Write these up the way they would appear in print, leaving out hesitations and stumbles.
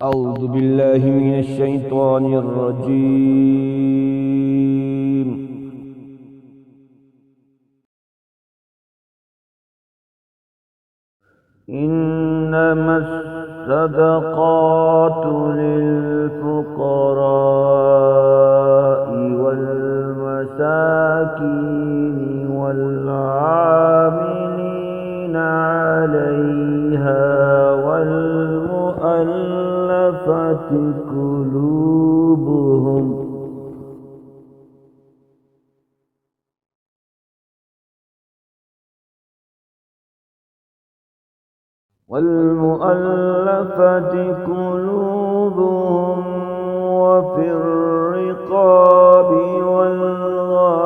أعوذ بالله من الشيطان الرجيم. إنما الصدقات للفقراء والمساكين والعاملين عليها والمؤلفة قلوبهم وفي الرقاب والغارمين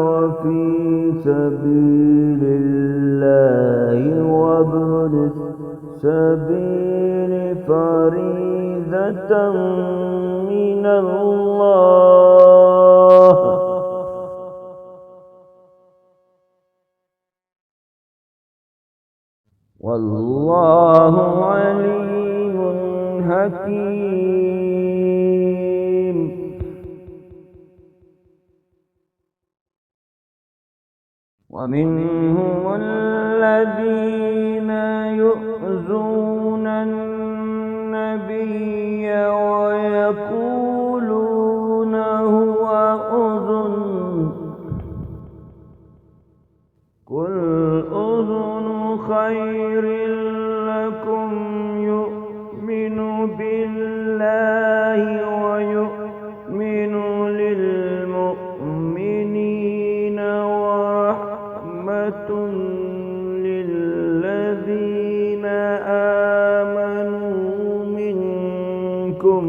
وفي سبيل الله وابن السبيل فريضة من الله، والله عليم حكيم. ومنهم الذين يؤذون النبي ويقولون هو أذن، قل أذن خير لكم يؤمن بالله ويؤمن للمؤمنين ورحمة للذين آمنوا منكم،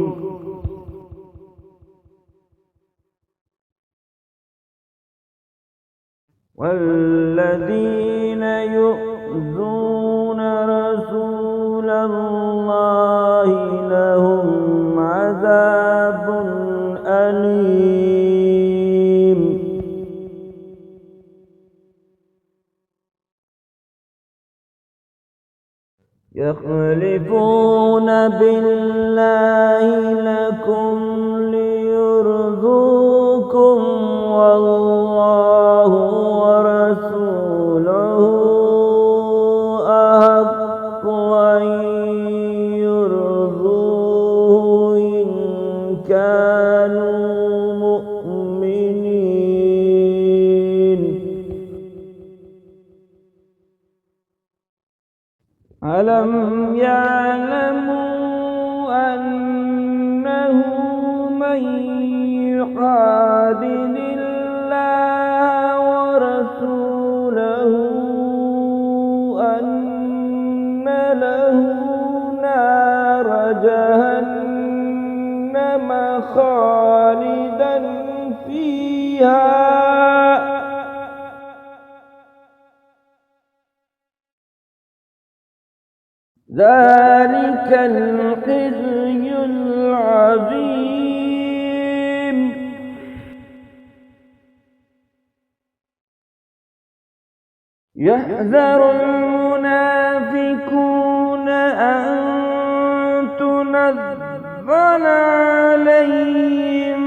والذين يؤذون رسول الله لهم عذاب أليم. يحلفون بالله لكم ليرضوكم والله ورسوله أحق أن يرضوه إن كانوا مؤمنين. ألم يعلموا أنه من يحادد الله ورسوله أن له نار جهنم خالدا فيها، ذلك الخزي العظيم. يحذر المنافقون أن تنزل عليهم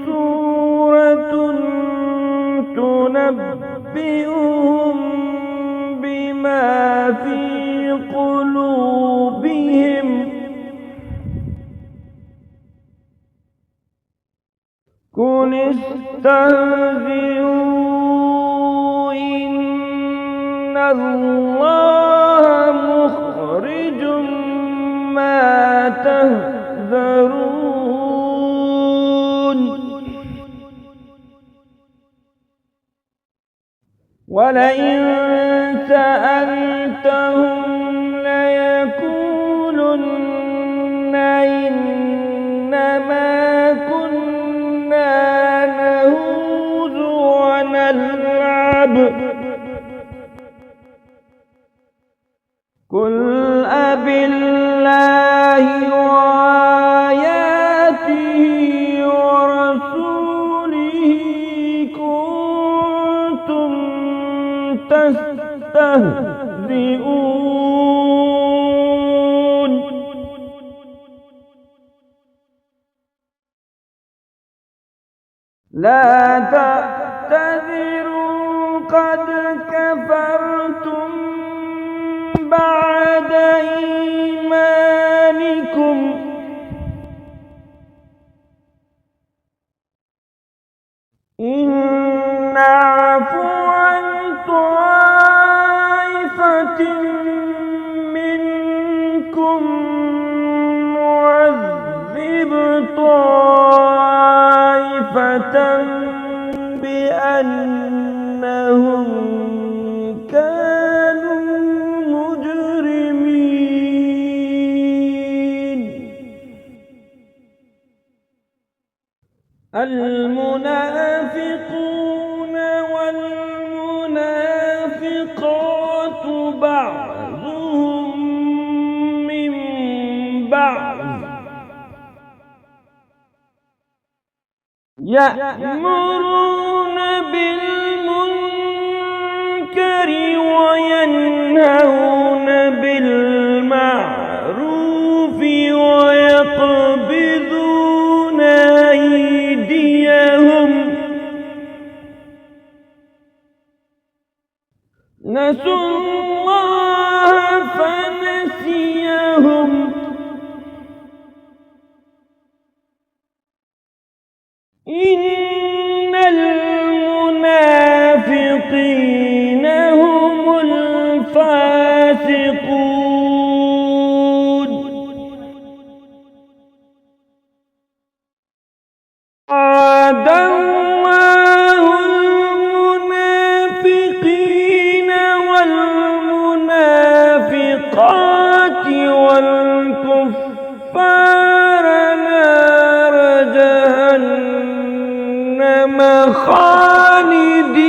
سورة تنبئهم بما في قلوبهم، قل استهزئوا إن الله مخرج ما تحذرون. ولئن سألتهم ليقولن إنما كنا نخوض ونلعب، قل أبالله وآياته ورسوله كنتم تستهزئون. لا تعتذروا قد كفرتم بعد إيمانكم إن نعفو عن طائفة منكم نعذب طائفة بأنهم كانوا مجرمين المنافقون والمنافقات بعضهم من بعض يأمرون بالمنكر وينهون بالمعروف ويقبضون أيديهم نسوا الله فنسيهم إن المنافقين هم الفاسقون وعد الله المنافقين والمنافقات والكفار نار جهنم خالدين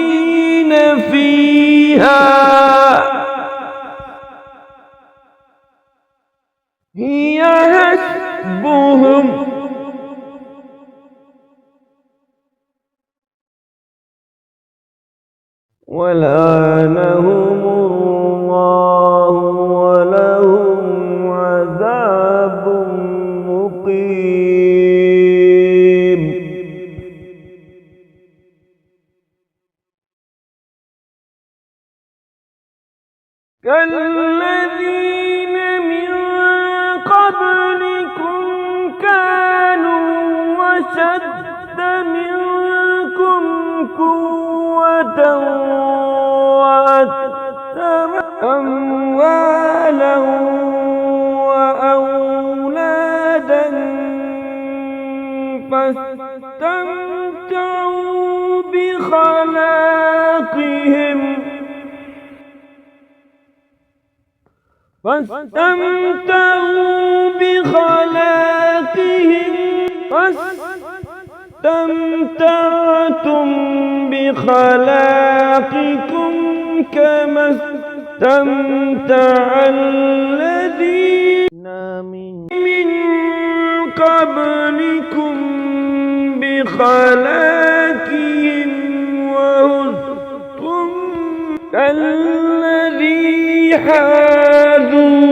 فيها هي حسبهم ولعنهم الله ولهم عذاب مقيم كالذين من قبلكم كانوا أشد منكم قوة وأكثر أموالا وأولادا فاستمتعوا بخلاقهم فاستمتعتم بخلاقكم كما استمتع الذين من قبلكم بخلاقهم وهزتم كالذي حاذوا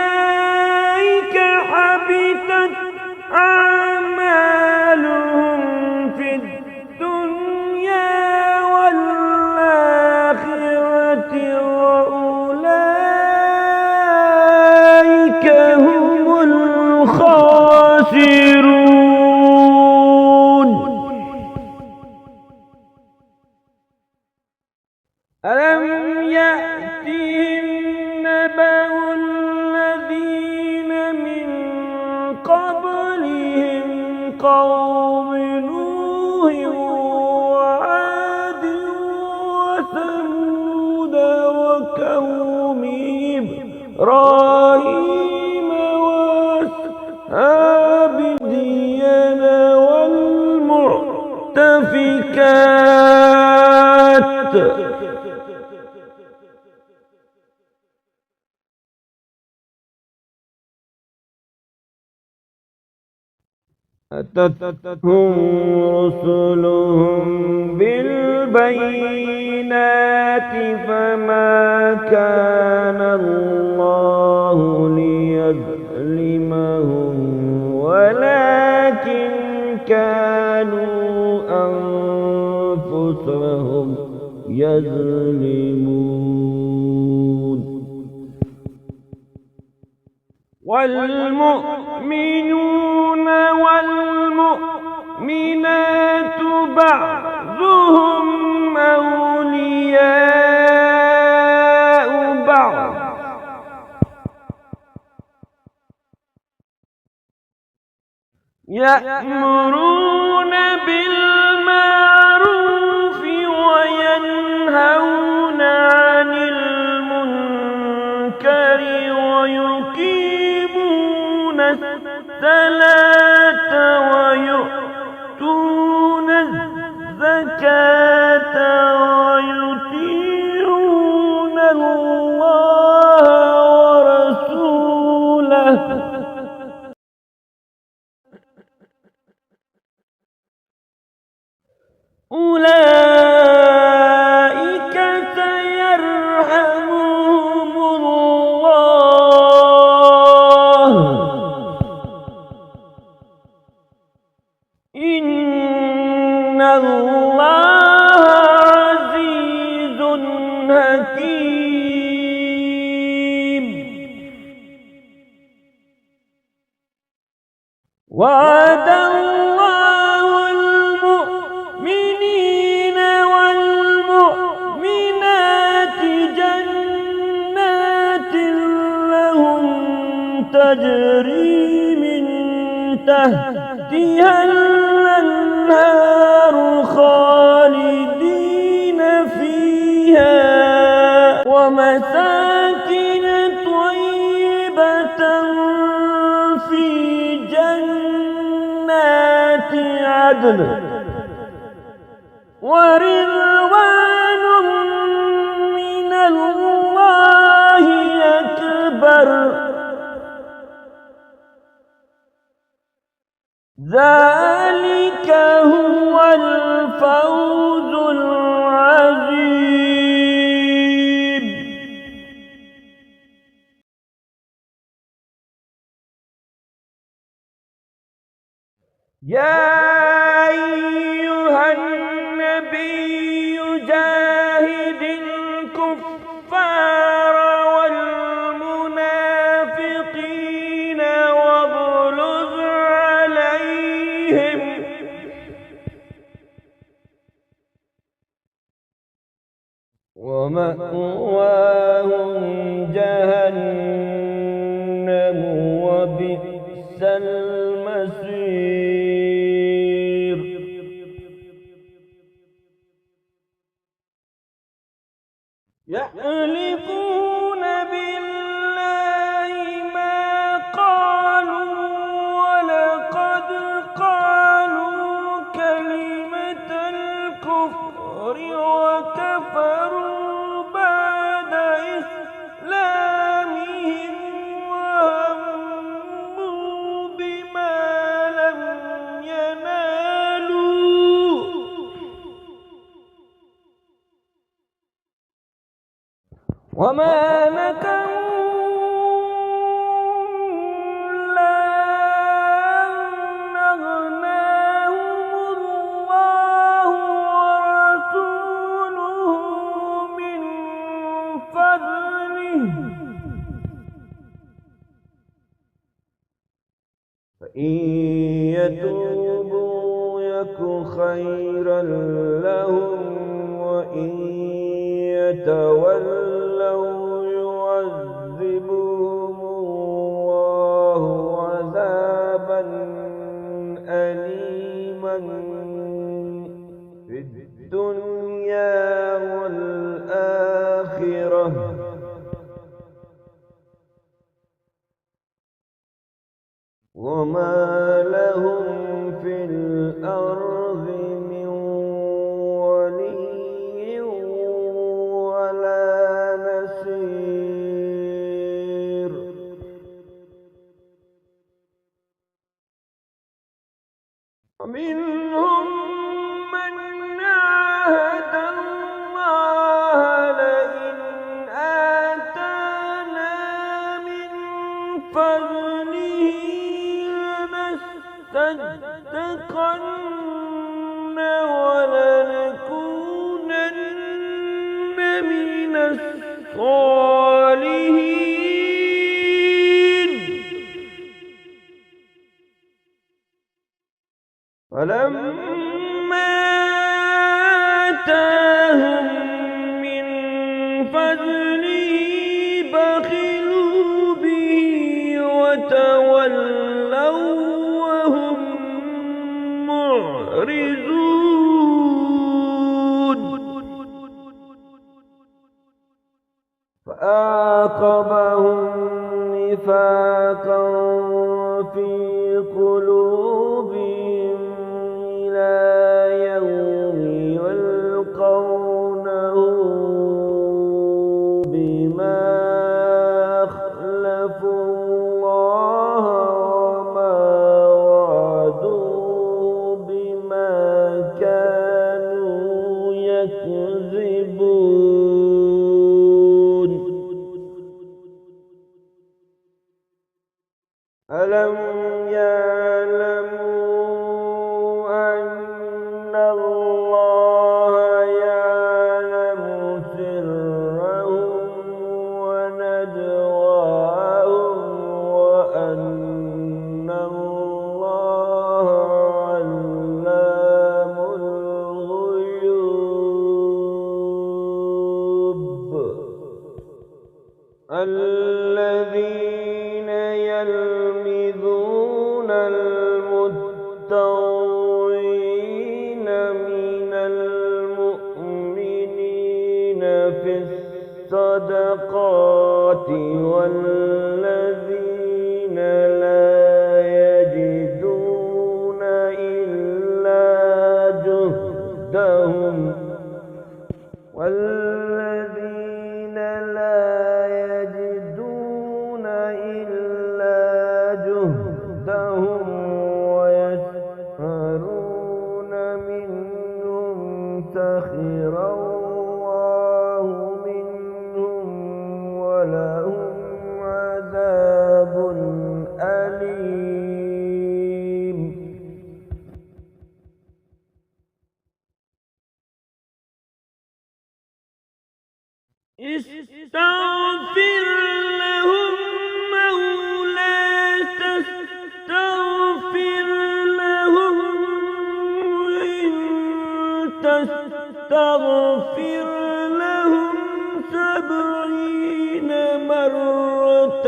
أولئك حبطت أعمالهم في الدنيا والآخرة وأولئك هم الخاسرون ألم يأتهم نبأ الذين من قبلهم قوم نوح وعاد وثمود وقوم إبراهيم وأصحاب مدين والمؤتفكات أتتهم رسلهم بالبينات فما كان الله ليظلمهم أنفسهم يظلمون. والمؤمنون والمؤمنات بعضهم أولياء بعض يأمرون بالمعروف وينهون عن المنكر ويقيمون الصلاة ويؤتون الزكاة ويطيعون الله ورسوله أولئك سيرحمهم الله إن الله عزيز حكيم. وعد الله المؤمنين والمؤمنات جنات لهم تجري من تحتها الأنهار خالدين فيها ومساكن طيبة في جنات عدن ورضوان من الله أكبر. ذلك هو الفوز العظيم. يا أيها النبي جاهد الكفار والمنافقين واغلظ عليهم ومأواهم جهنم وبئس المصير. يحلفون بالله ما قالوا ولقد قالوا كلمة الكفر وكفروا بعد إسلامهم وهموا بما لم ينالوا وما نكروا إلا أن أغناهم الله ورسوله من فضله فإن يتوبوا يك خيرا لهم وإن يتولوا يعذبهم الله عذابا أليما في الدنيا والآخرة وما لهم في الأرض من ولي ولا فأعقبهم نفاقا في قلوبهم إلى يوم يلقونه بما أخلفوا الله وما وعدوه بما كانوا يكذبون. ألم يعلموا أن الله يعلم سرهم ونجواهم وأن الله علام الغيوب. الذين يلمزون المطوعين من المؤمنين في الصدقات والذين لا يجدون إلا جهدهم ويسخرون منهم سخر الله منهم ولهم عذاب أليم. استغفر لهم أو لا تستغفر لهم إن تستغفر لهم 70 مرة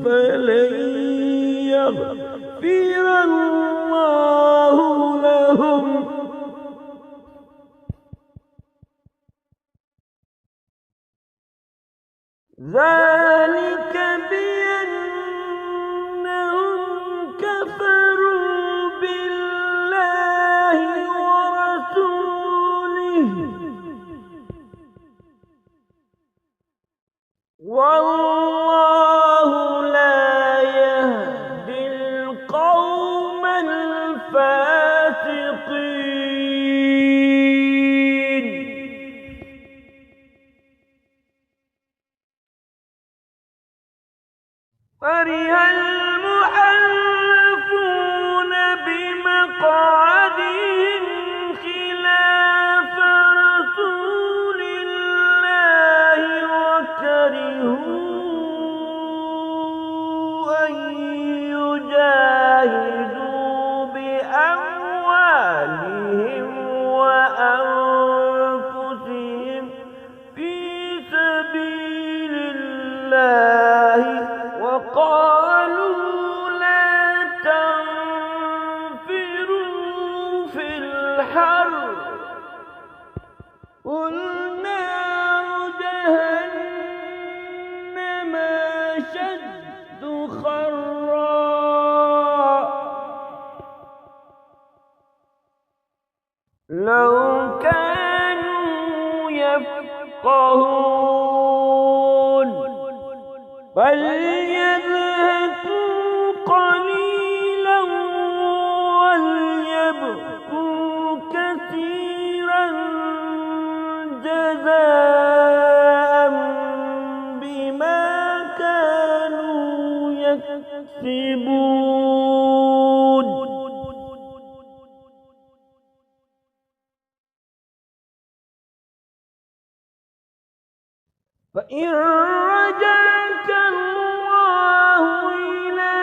فلن يغفر الله لهم. ذلك بأنهم كفروا بالله ورسوله والله لا يهدي القوم الفاسقين. فرح المحلفون بمقعدهم خلاف رسول الله وكرهوا أن يجاهدوا بأموالهم وأنفسهم في سبيل الله وقالوا لا تنفروا في الحر قل نار جهنم أشد حرا لو كانوا يفقهون فليضحكوا قليلا وليبكوا كثيرا جزاء بما كانوا يكسبون. فإن رجعك الله إلى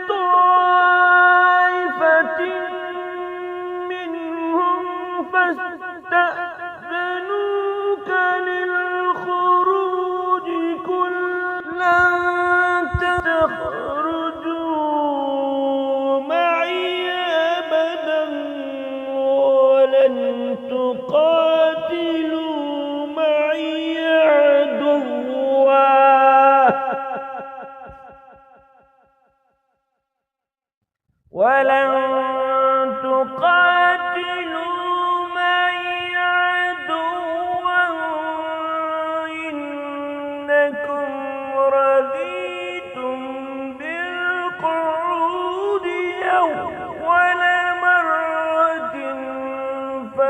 طائفة منهم فاستأذنوك للخروج قل لن تخرجوا معي أبدا ولن تقاتلوا معي عدوا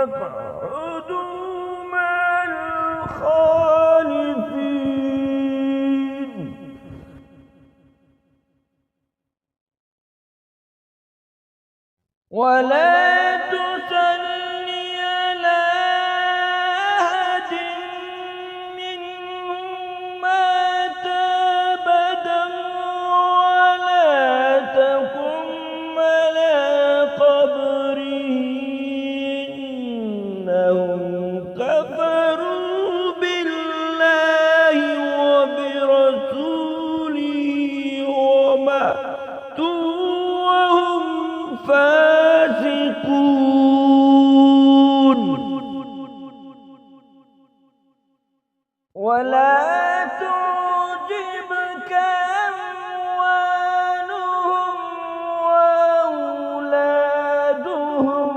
فاقعدوا مع الخالفين ولا تصلي على أحد منهم مات أبدا ولا تقم على قبره إنهم كفروا بالله وبرسوله وماتوا وهم فاسقون ولا تعجبك أموالهم وأولادهم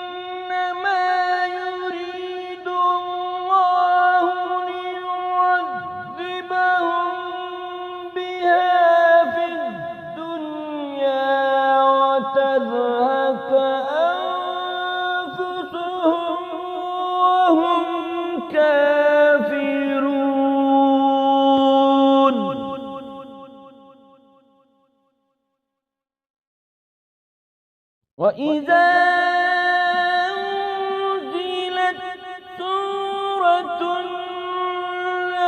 إنما يريد الله ليعذبهم بها في الدنيا وتزهق أنفسهم وهم كافرون وإذا أنزلت سورة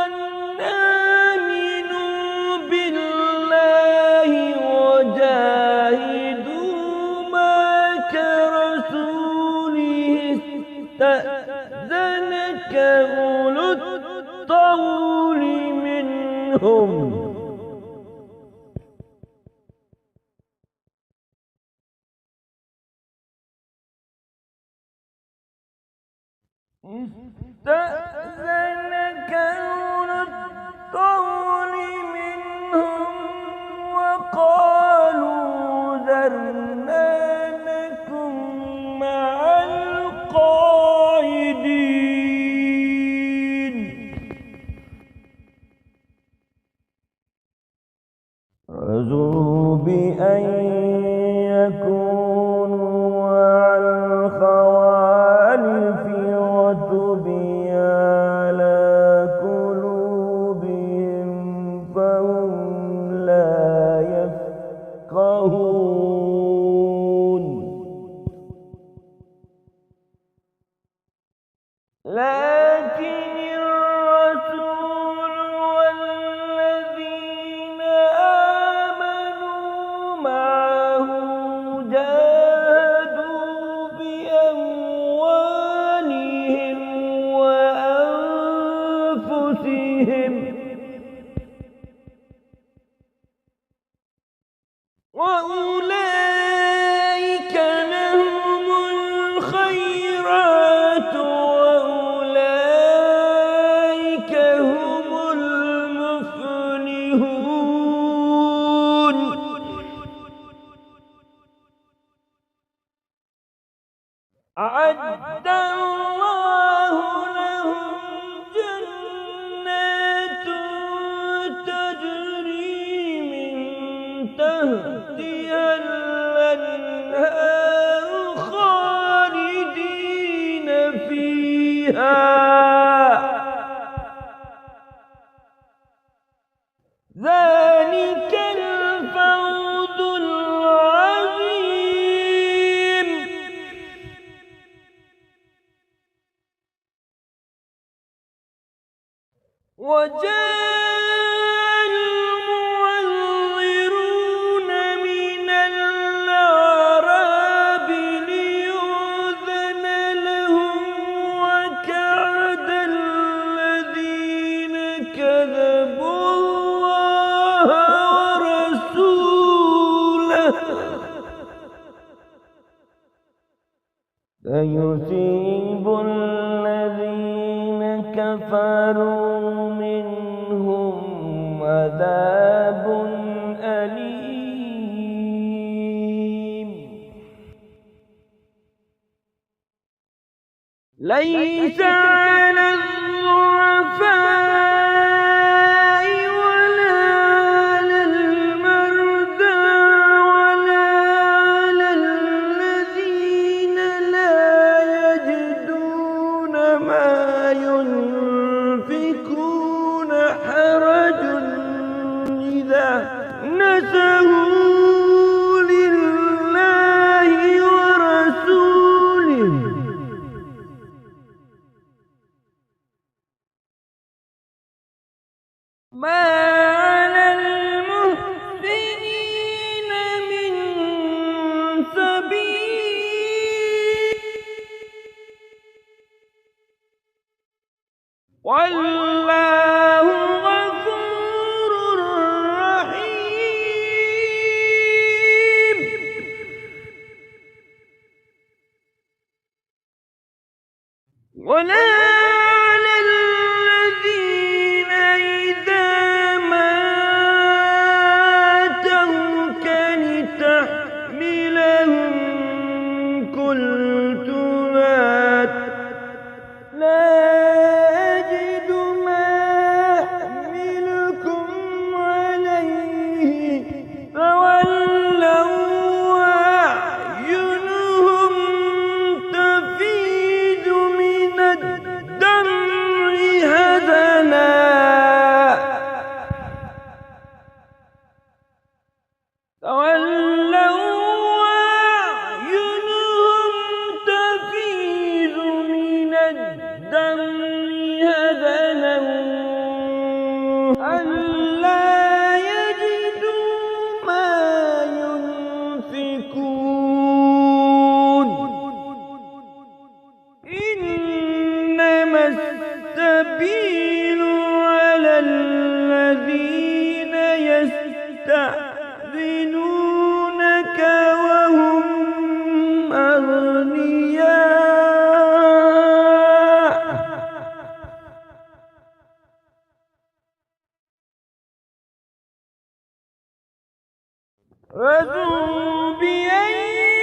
أن آمنوا بالله وجاهدوا مع رسوله استأذنك أولو الطول منهم استأذنك أولو الطول منهم وقالوا ذرنا نكن مع القاعدين رضوا بأن يكونوا مع الخوالف وطبع على قلوبهم فهم لا يفقهون لكن الرسول والذين آمنوا معه جاهدوا بأموالهم وأنفسهم وأولئك لهم الخيرات وأولئك هم المفلحون أعد الله لهم جنات تجري من تحتها الأنهار خالدين فيها ذلك الفوز العظيم وجاء المعذرون من الأعراب ليؤذن لهم وقعد الذين كذبوا الله ورسوله سيصيب الذين كفروا منهم عذاب أليم ليس على الضعفاء ولا على إذا نسوا لله ورسوله ما على المحسنين من سبيل والله غفور رحيم ولا على الذين إذا ما أتوك لتحملهم قلت لا أجد ما أحملكم عليه فولوا أعينهم تفيض من الدمع حزنا ألا يجدوا ما ينفقون إنما السبيل على الذين يستأذنونك وهم أغنياء رضوا بأن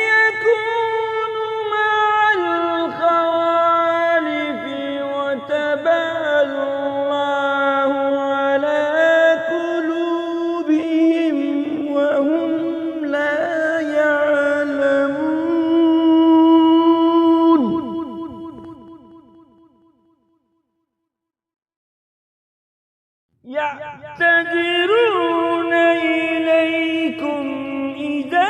يكونوا مع الخوالف وطبع الله على قلوبهم وهم لا يعلمون يعتذرون إليكم إذا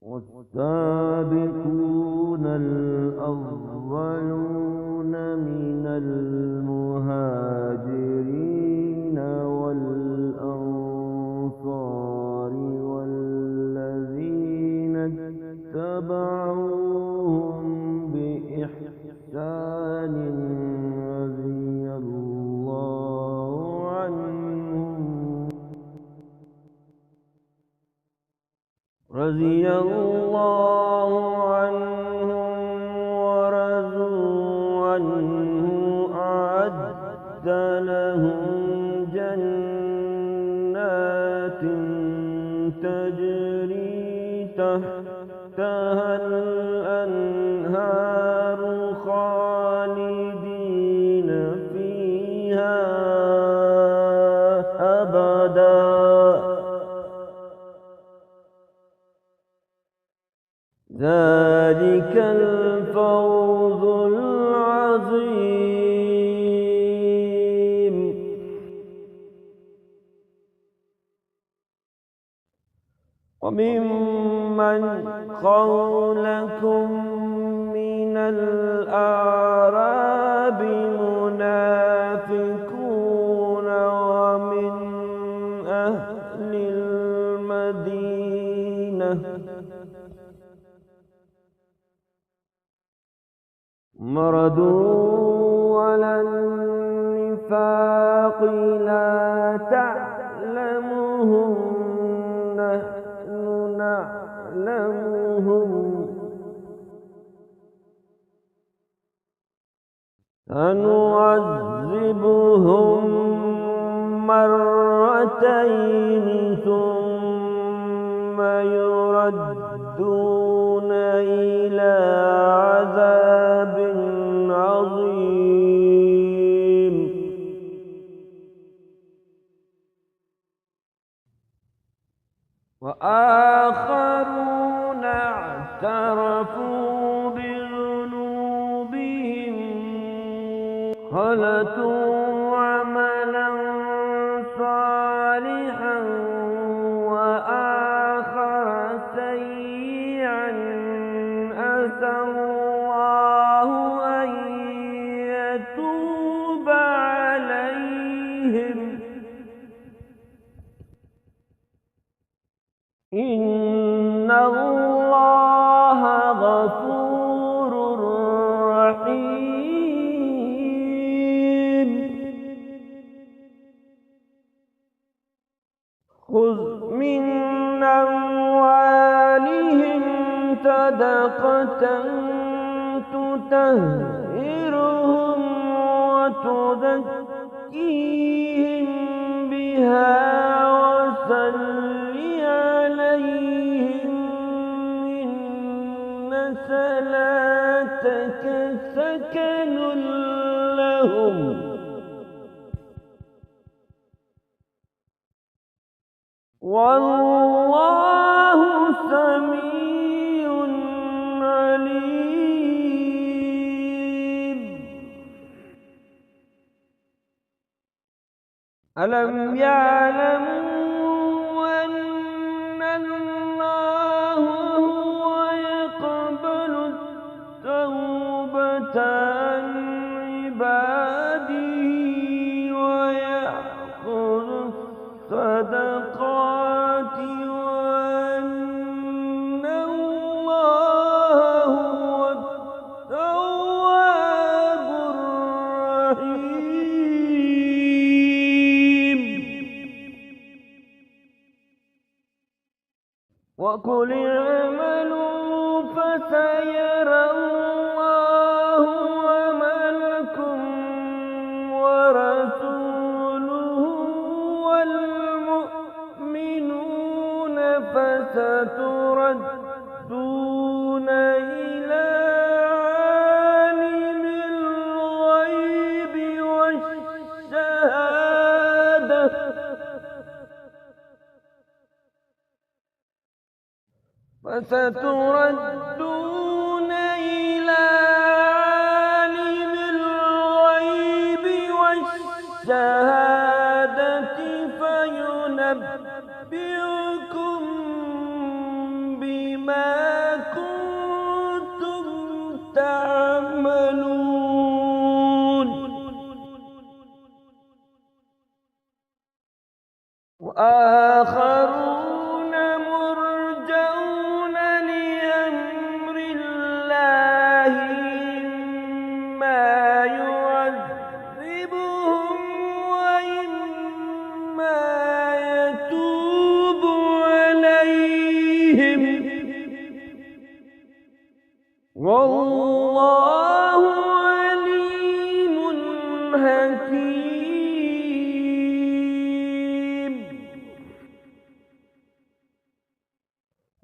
والسابقون الأولون من المهاجرين والأنصار والذين اتبعوهم بإحسان رضي الله عنهم ورضوا عنه أعد لهم جنات تجري تحتها الأنهار خالدين فيها أبدا ذلك الفوز العظيم. وممن حولكم من الأعراب منافقون ومن أهل المدينة مردوا على النفاق لا تعلمهم نحن نعلمهم سنعذبهم مرتين ثم يردون إلى عذاب عظيم. وآخرون اعترفوا بذنوبهم خلطوا عملا صالحا وآخر سيئا عسى الله أن يتوب عليهم إن الله غفور رحيم. خذ من أموالهم صدقة تطهرهم وتزكيهم بها وصل عليهم إن صلاتك سكن لهم والله سميع عليم. ألم يعلموا أن الله هو يقبل التوبة عن عباده ويأخذ الصدقات وأن الله هو التواب الرحيم. وقل اعملوا فسيرى الله عملكم ورسوله والمؤمنون فستردون إلى عالم الغيب والشهادة فستردون إلى عالم الغيب والشهادة فينبئكم بما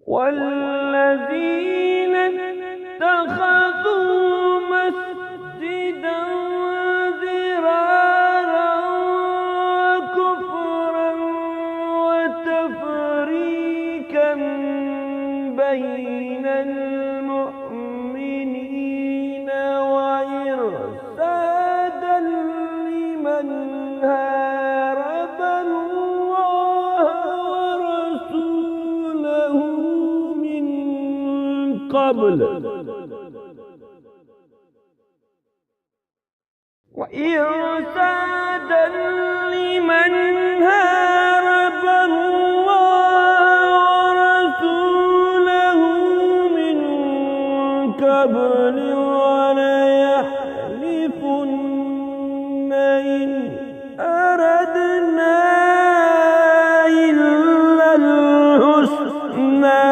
والذين اتخذوا مسجدا ضرارا وكفرا وتفريقا بين المؤمنين وإرسادا لمن هارب الله ورسوله من قبل وإرسادا لمن هارب الله ورسوله من قبل وليحلفن إن أردنا إلا الحسنى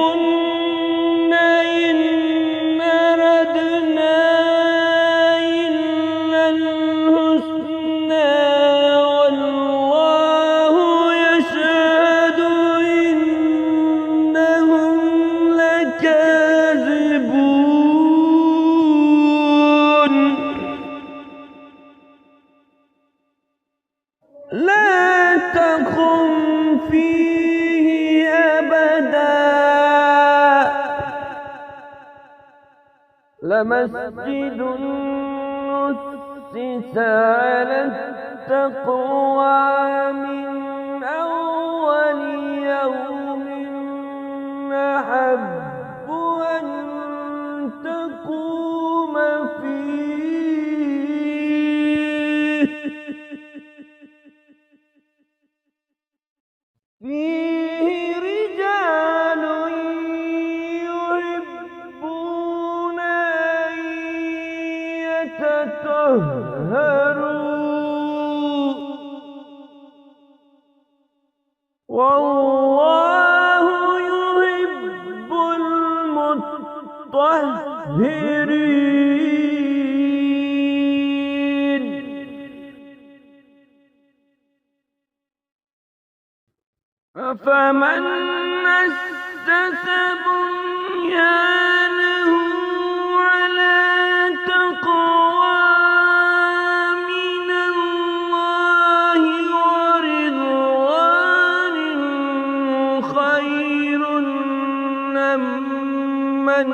وليحلفن إن أردنا إلا الحسنى والله يشهد إنهم لكاذبون لا تقم فيه أبدا لمسجد أسس على التقوى من أول يوم أحب أن تقوم فيه رجال يحبون أن يتطهروا والله يحب المطهرين أفمن أسس بنيانه على تقوى من الله ورضوان خير أم من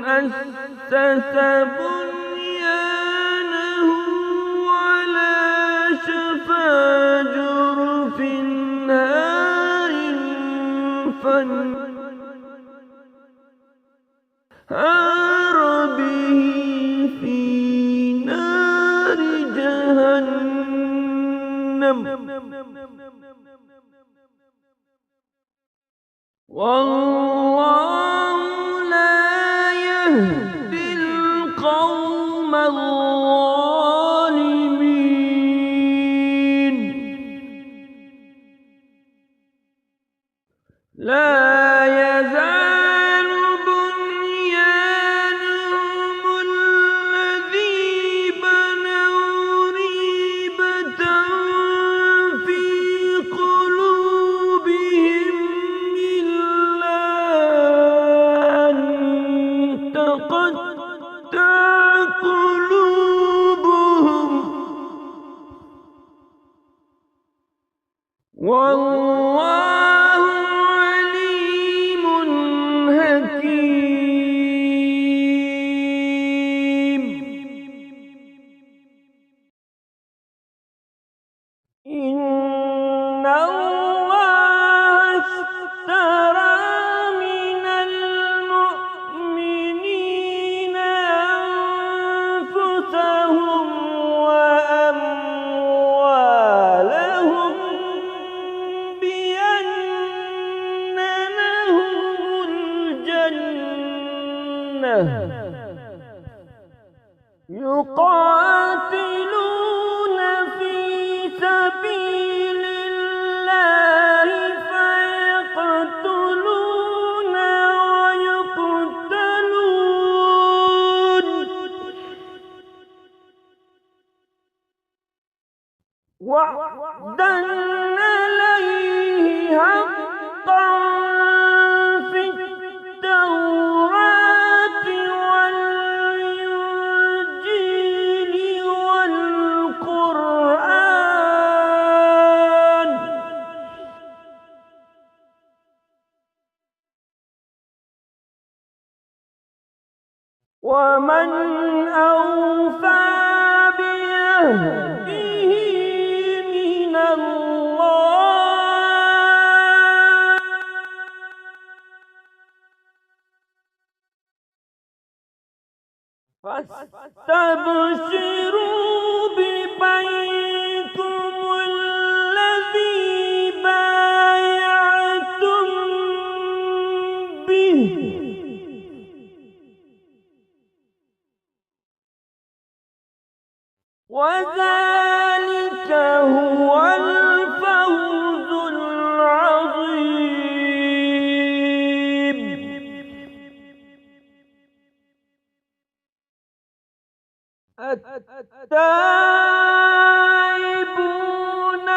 أسس بنيانه على شفا جرف نار فانهار به في نار جهنم والله لا يهدي القوم الظالمين لا يزال بنيانهم الذي بنوا ريبة في قلوبهم إلا أن تقطع قلوبهم والله عليم حكيم إن الله اشترى من المؤمنين أنفسهم وأموالهم بأن لهم الجنة يقاتلون في سبيل الله وعدا عليه حقا في التوراة والإنجيل والقرآن. ومن أوفى بعهده من الله فاستبشروا ببيعكم الذي بايعتم به، وذلك هو الفوز العظيم. التائبون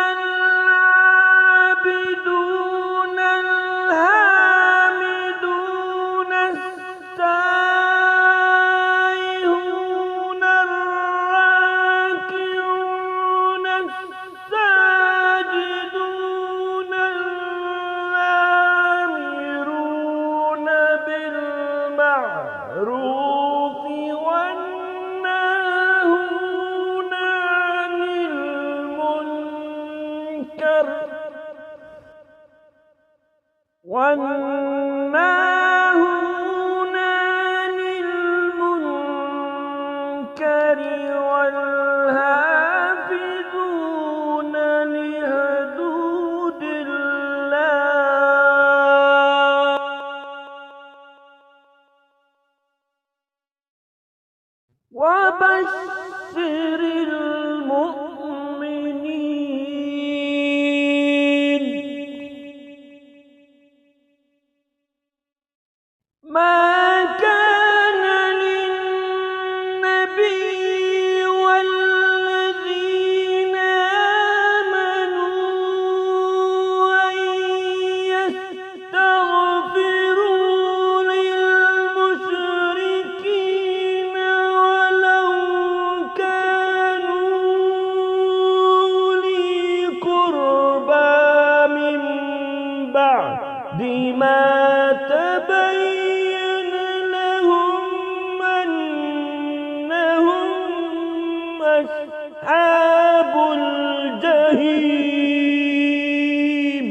العابدون الحامدون السائحون الراكعون الساجدون الآمرون بالمعروف والناهون عن المنكر والحافظون لحدود الله. وبشر المؤمنين. ما كان للنبي والذين آمنوا أن يستغفروا للمشركين ولو كانوا أولي قربى من بعد ما تبين لهم أنهم أصحاب الجحيم.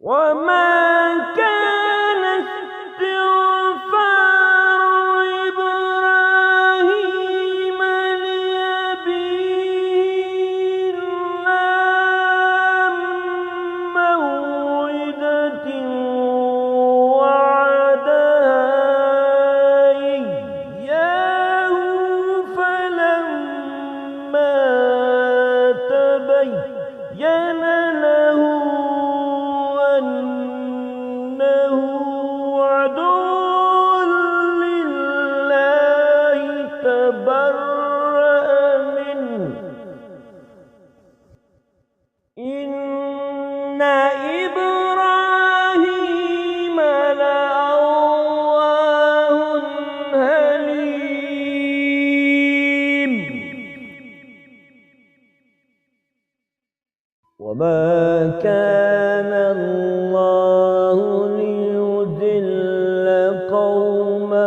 وما كان استغفار إبراهيم لأبيه إلا عن موعدة وعدها إياه فلما تبين له أنه عدو لله تبرأ منه. إن إبراهيم لأواه حليم. وما كان الله ليضل قوما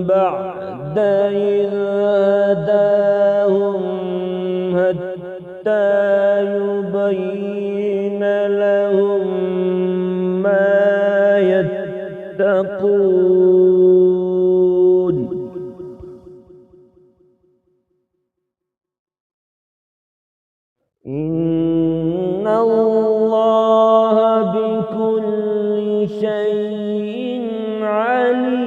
بعد إذ هداهم حتى يبين لهم ما يتقون. إن الله بكل شيء عليم.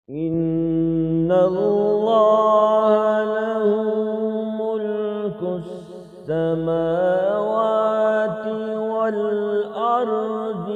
إن الله له ملك السماوات والأرض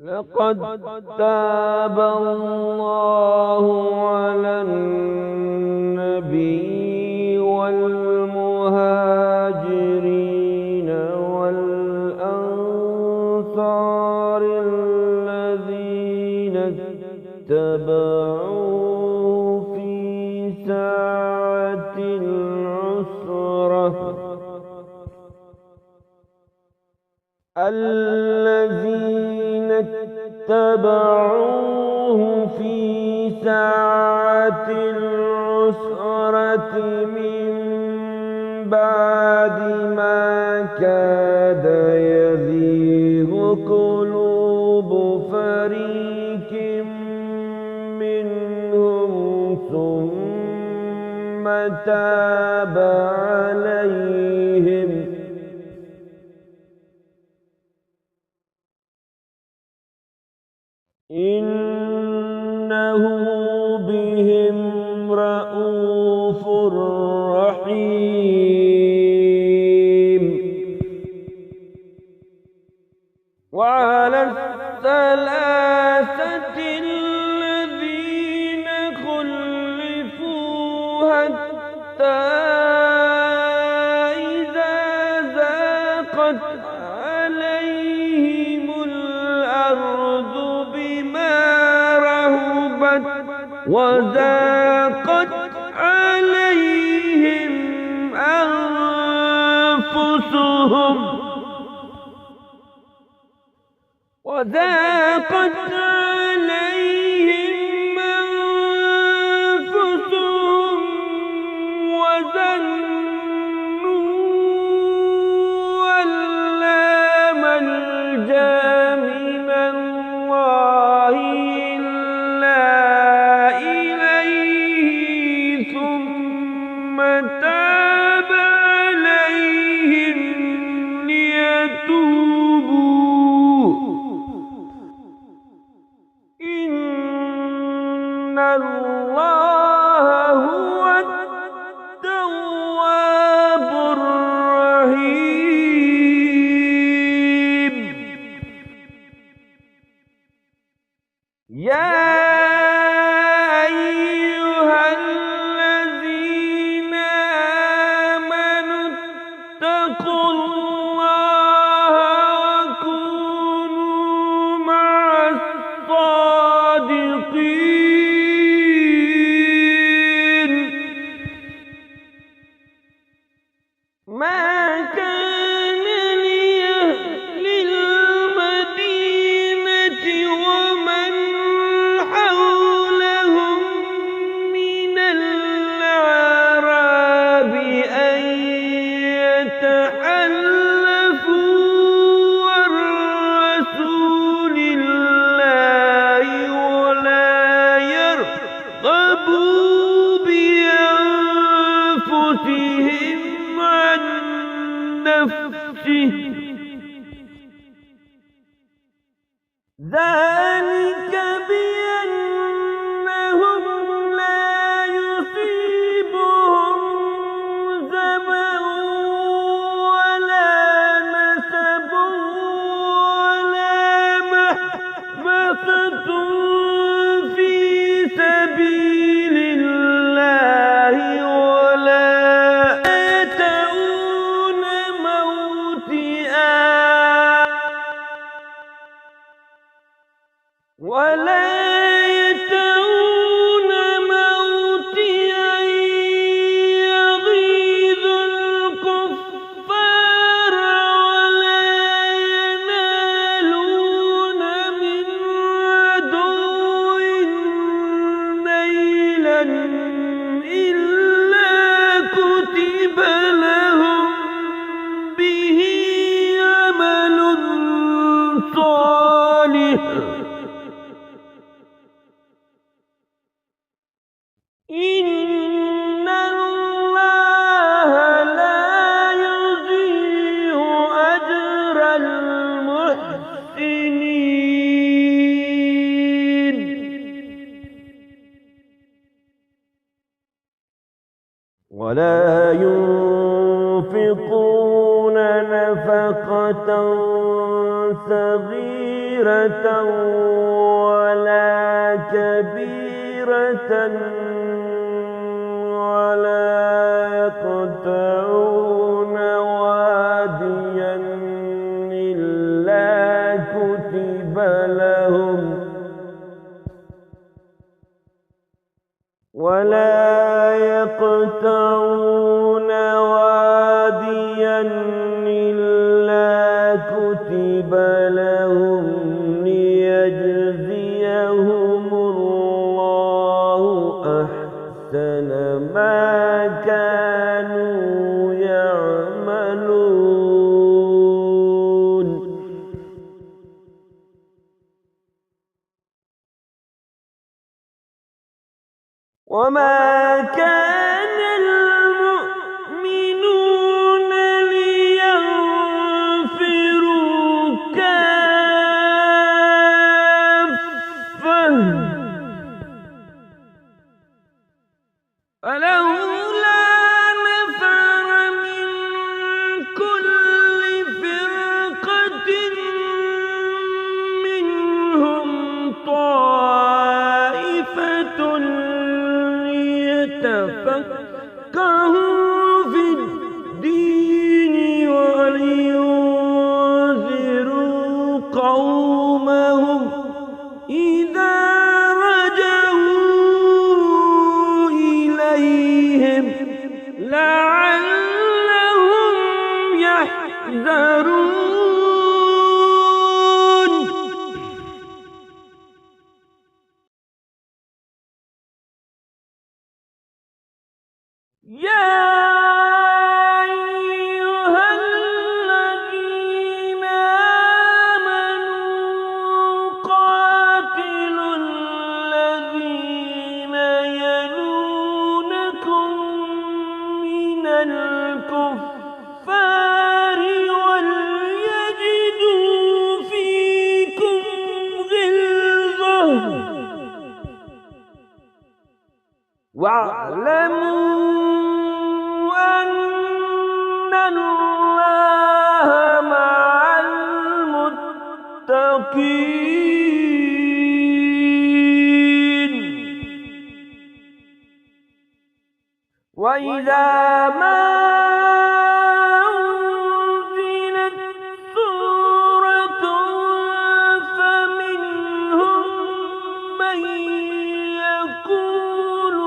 لقد تاب الله على النبي والمهاجرين والأنصار الذين اتبعوه في ساعة العسرة اتبعوه في ساعة العسرة من بعد ما كاد يزيغ قلوب فريق منهم ثم تاب عليهم إنه بهم رءوف رحيم. وعلى الثلاثة الذين خلفوا حتى إذا ضاقت عليهم الأرض بما رحبت وضاقت عليهم أنفسهم وظنوا أن لا ملجأ من الله إلا إليه ثم تاب عليهم ليتوبوا إن الله هو التواب الرحيم. يا أيها الذين آمنوا اتقوا الله وكونوا مع الصادقين. ما كان لأهل المدينة ومن حولهم من الأعراب أن يتحلفوا عن رسول الله ولا يرغبوا بأنفسهم عن نفسه ذلك بأنهم لا يصيبهم ظمأ ولا نصب ولا مخمصة في سبيل الله ولا يطؤون موطئا يغيظ الكفار ولا ينالون من عدو نيلا إلا كتب لهم به عمل صالح. إن الله لا يضيع أجر المحسنين. ولا ينفقون نفقة صغيرة ولا كبيرة ولا يقطعون واديا إلا كتب لهم ليجزيهم الله أحسن ما كانوا يعملون. وما كان المؤمنون لينفروا كافة فلولا نفر من كل فرقة منهم طائفة ليتفقهوا في الدين ولينذروا قومهم إذا رجعوا إليهم لعلهم يحذرون. يا أيها الذين آمنوا قاتلوا الذين يلونكم من الكفار وليجدوا فيكم غلظة واعلموا أن الله مع المتقين. وإذا ما أنزلت سورة فمنهم من يقول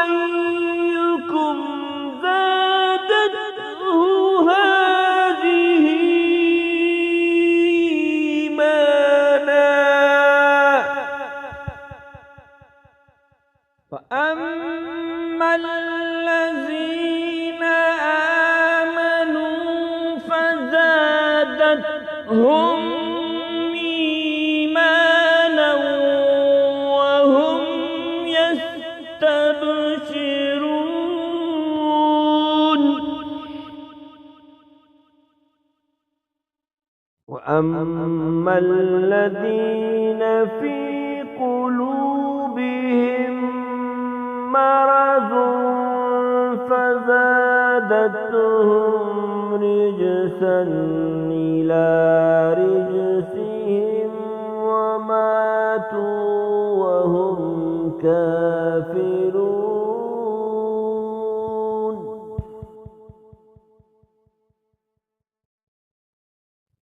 أيكم زادته هذه إيمانا فأما الذين آمنوا فزادتهم إيمانا وهم يستبشرون. وأما الذين في قلوبهم مرض فزادتهم رجسا إلى رجسهم وماتوا وهم كافرون.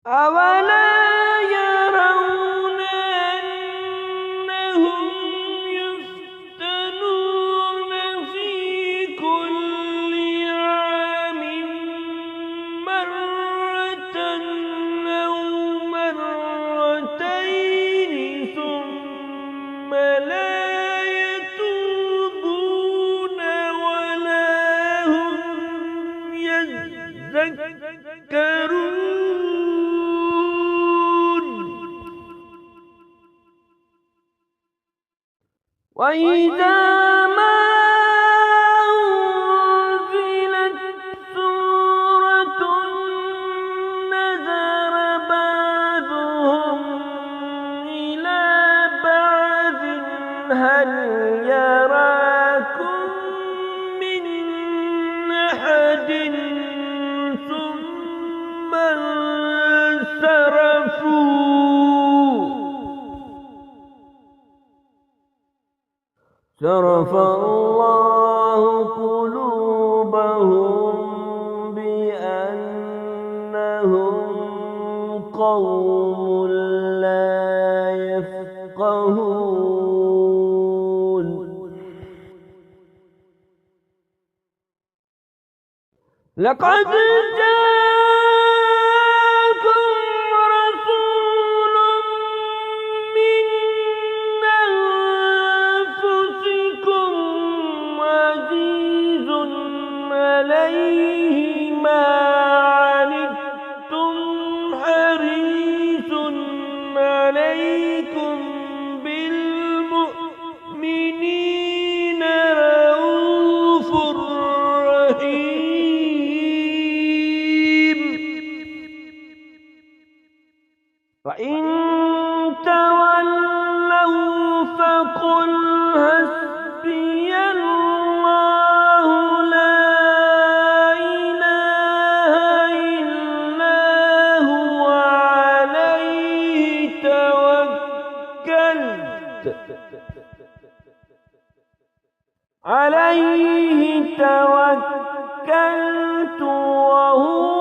أولا يرون أنهم يفتنون في كل عام مرة أو مرتين ثم لا يتوبون ولا هم يذكرون. وإذا ما أنزلت سورة نظر بعضهم إلى بعض هل يراكم من أحد ثم انصرفوا صرف الله قلوبهم بأنهم قوم لا يفقهون لقد جاءكم رسول من أنفسكم عزيز عليه ما عنتم حريص عليكم بالمؤمنين رؤوف رحيم وإن تولوا فقل حسبي الله لا إله إلا هو عليه توكلت وهو